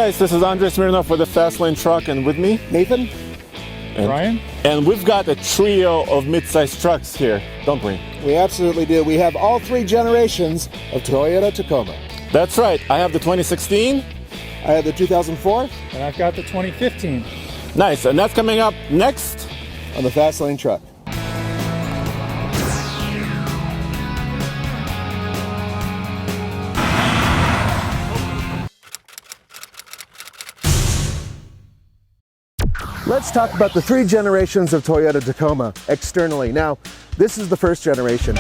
guys, this is Andres Smirnov with the Fast Lane Truck, and with me, Nathan, Brian. And we've got a trio of mid-sized trucks here, don't we? we absolutely do. We have all three generations of Toyota Tacoma. That's right. I have the 2016. I have the 2004 And I've got the 2015. Nice, and that's coming up next. on the Fast Lane Truck. Let's talk about the three generations of Toyota Tacoma externally. Now, this is the first generation.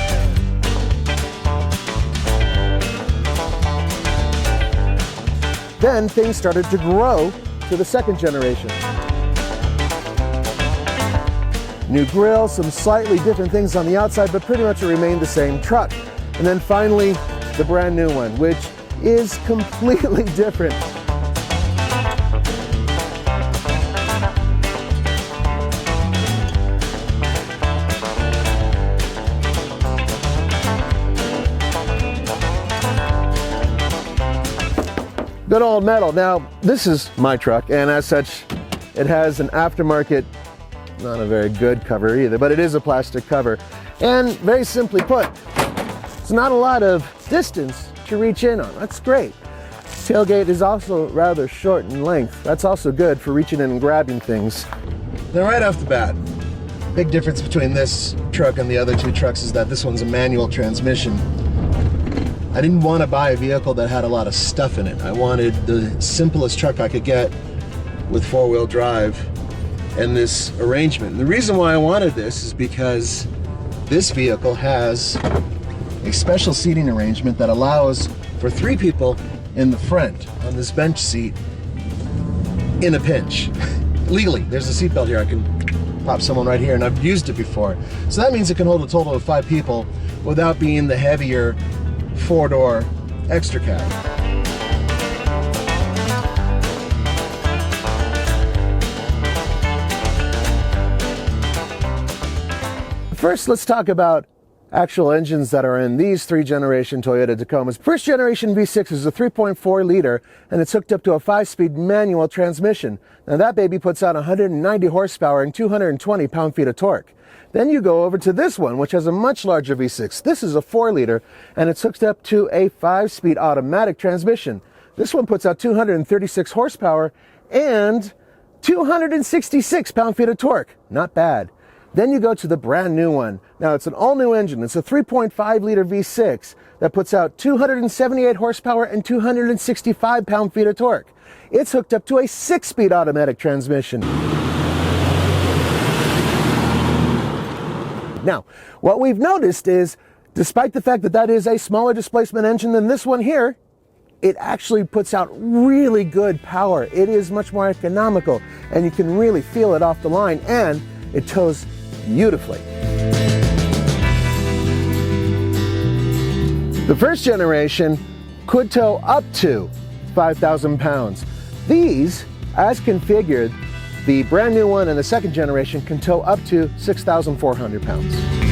Then things started to grow to the second generation. New grille, some slightly different things on the outside, but pretty much it remained the same truck. And then finally, the brand new one, which is completely different. Good old metal. Now, this is my truck, and as such, it has an aftermarket, not a very good cover either, but it is a plastic cover. And very simply put, it's not a lot of distance to reach in on. That's great. Tailgate is also rather short in length. That's also good for reaching in and grabbing things. Now, right off the bat, big difference between this truck and the other two trucks is that this one's a manual transmission. I didn't want to buy a vehicle that had a lot of stuff in it. I wanted the simplest truck I could get with four-wheel drive and this arrangement. And the reason why I wanted this is because this vehicle has a special seating arrangement that allows for three people in the front on this bench seat in a pinch. Legally, there's a seatbelt here. I can pop someone right here, and I've used it before. So that means it can hold a total of 5 people without being the heavier four-door extra cab. First, let's talk about actual engines that are in these three-generation Toyota Tacomas. First generation V6 is a 3.4 liter, and it's hooked up to a 5-speed manual transmission. Now that baby puts out 190 horsepower and 220 pound-feet of torque. Then you go over to this one, which has a much larger V6. This is a 4-liter, and it's hooked up to a 5-speed automatic transmission. This one puts out 236 horsepower and 266 pound-feet of torque. Not bad. Then you go to the brand new one. Now, it's an all-new engine. It's a 3.5-liter V6 that puts out 278 horsepower and 265 pound-feet of torque. It's hooked up to a 6-speed automatic transmission. Now, what we've noticed is, despite the fact that that is a smaller displacement engine than this one here, it actually puts out really good power. It is much more economical, and you can really feel it off the line, and it tows beautifully. The first generation could tow up to 5,000 pounds. These, as configured, the brand new one and the second generation can tow up to 6,400 pounds.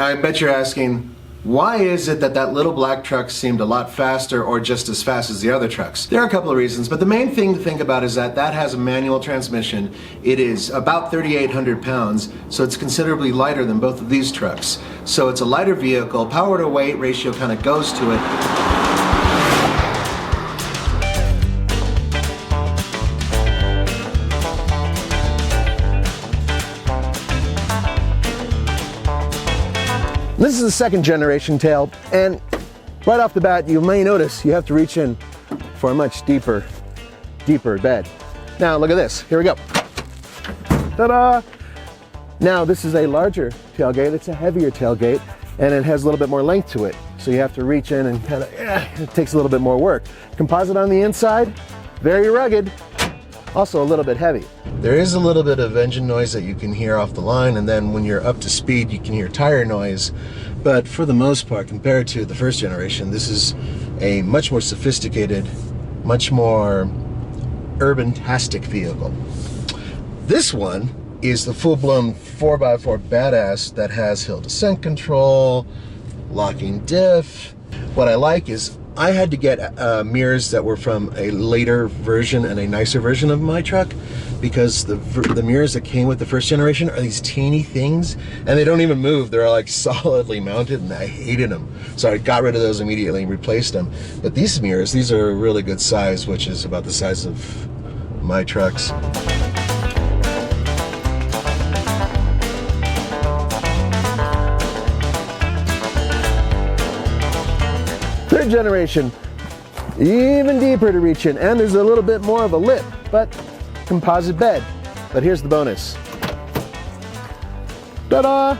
Now I bet you're asking, why is it that that little black truck seemed a lot faster or just as fast as the other trucks? There are a couple of reasons, but the main thing to think about is that that has a manual transmission. It is about 3,800 pounds, so it's considerably lighter than both of these trucks. So it's a lighter vehicle, power to weight ratio kind of goes to it. This is the second generation tail, and right off the bat, you may notice you have to reach in for a much deeper bed. Now look at this, here we go. Ta-da! Now this is a larger tailgate, it's a heavier tailgate, and it has a little bit more length to it. So you have to reach in and kind of, it takes a little bit more work. Composite on the inside, very rugged, also a little bit heavy. There is a little bit of engine noise that you can hear off the line, and then when you're up to speed, you can hear tire noise. But for the most part, compared to the first generation, this is a much more sophisticated, much more urban-tastic vehicle. This one is the full-blown 4x4 badass that has hill descent control, locking diff. What I like is I had to get mirrors that were from a later version and a nicer version of my truck, because the mirrors that came with the first generation are these teeny things and they don't even move. They're like solidly mounted, and I hated them. So I got rid of those immediately and replaced them. But these mirrors, these are a really good size, which is about the size of my trucks. Third generation, even deeper to reach in, and there's a little bit more of a lip, but composite bed. But here's the bonus. Ta-da!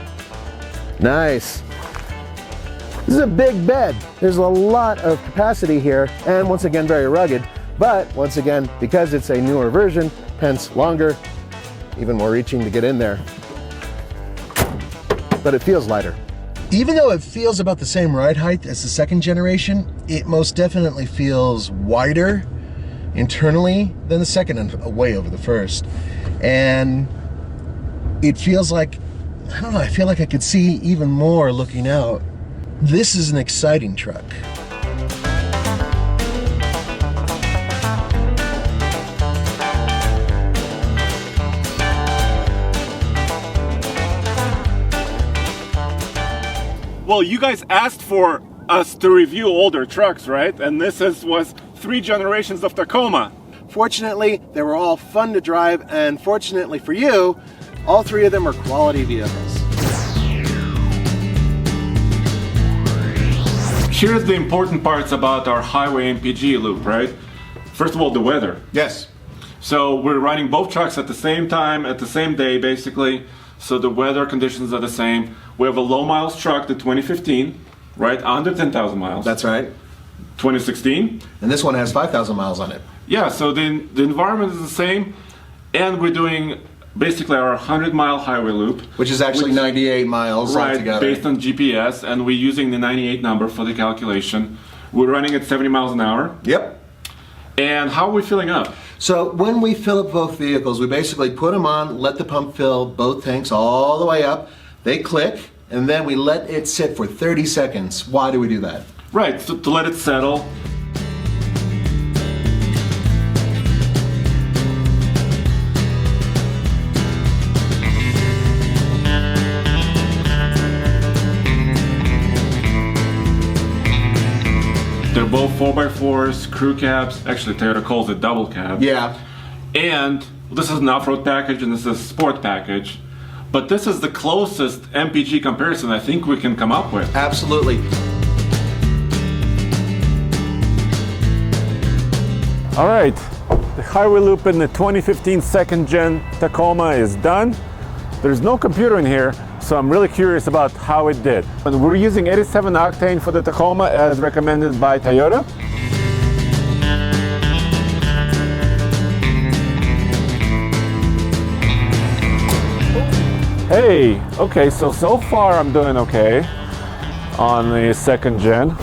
Nice. This is a big bed. There's a lot of capacity here, and once again, very rugged. But once again, because it's a newer version, hence longer, even more reaching to get in there. But it feels lighter. Even though it feels about the same ride height as the second generation, it most definitely feels wider internally than the second, and way over the first. And it feels like, I don't know, I feel like I could see even more looking out. This is an exciting truck. Well, you guys asked for us to review older trucks, right? And this was 3 generations of Tacoma. Fortunately, they were all fun to drive, and fortunately for you, all 3 of them are quality vehicles. Here's the important parts about our highway MPG loop, right? First of all, the weather. Yes. So we're running both trucks at the same time, at the same day, basically. So the weather conditions are the same. We have a low miles truck, the 2015, right? Under 10,000 miles. That's right. 2016. And this one has 5,000 miles on it. Yeah, so the environment is the same. And we're doing basically our 100-mile highway loop. Which is actually 98 miles altogether. Right, based on GPS. And we're using the 98 number for the calculation. We're running at 70 miles an hour. Yep. And how are we filling up? So when we fill up both vehicles, we basically put them on, let the pump fill both tanks all the way up. They click, and then we let it sit for 30 seconds. Why do we do that? Right, so to let it settle. They're both 4x4s, crew cabs. Actually, Toyota calls it double cab. Yeah. And this is an off-road package and this is a sport package. But this is the closest MPG comparison I think we can come up with. Absolutely. All right, the highway loop in the 2015 second gen Tacoma is done. There's no computer in here, so I'm really curious about how it did. And we're using 87 octane for the Tacoma as recommended by Toyota. Hey, okay, so far I'm doing okay on the second gen.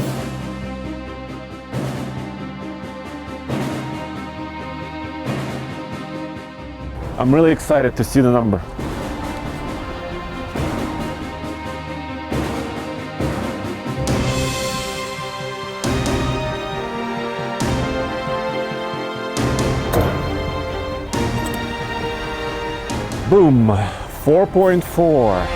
I'm really excited to see the number. Boom, 4.4.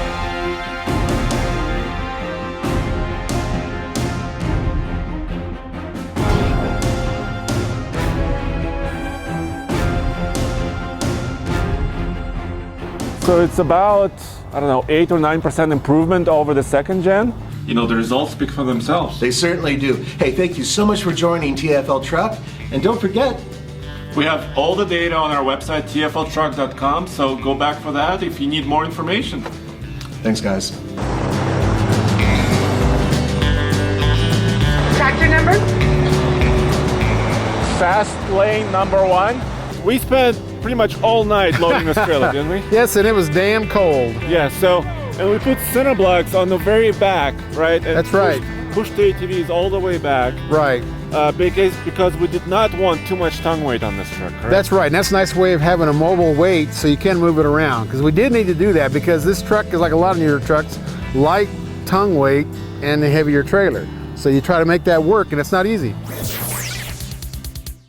So it's about I don't know, 8 or 9% improvement over the second gen. You know, the results speak for themselves. They certainly do. Hey, thank you so much for joining TFL Truck. And don't forget, We have all the data on our website, tfltruck.com, so go back for that if you need more information. thanks guys. Tractor number? Fast lane number 1. We spent pretty much all night loading this trailer, didn't we? Yes, and it was damn cold. Yeah, so, and we put center blocks on the very back, right? And That's right. Pushed the ATVs all the way back. Right. Because we did not want too much tongue weight on this truck, correct? That's right. And that's a nice way of having a mobile weight so you can move it around. Because we did need to do that because this truck is like a lot of your trucks, light tongue weight and a heavier trailer. So you try to make that work and it's not easy.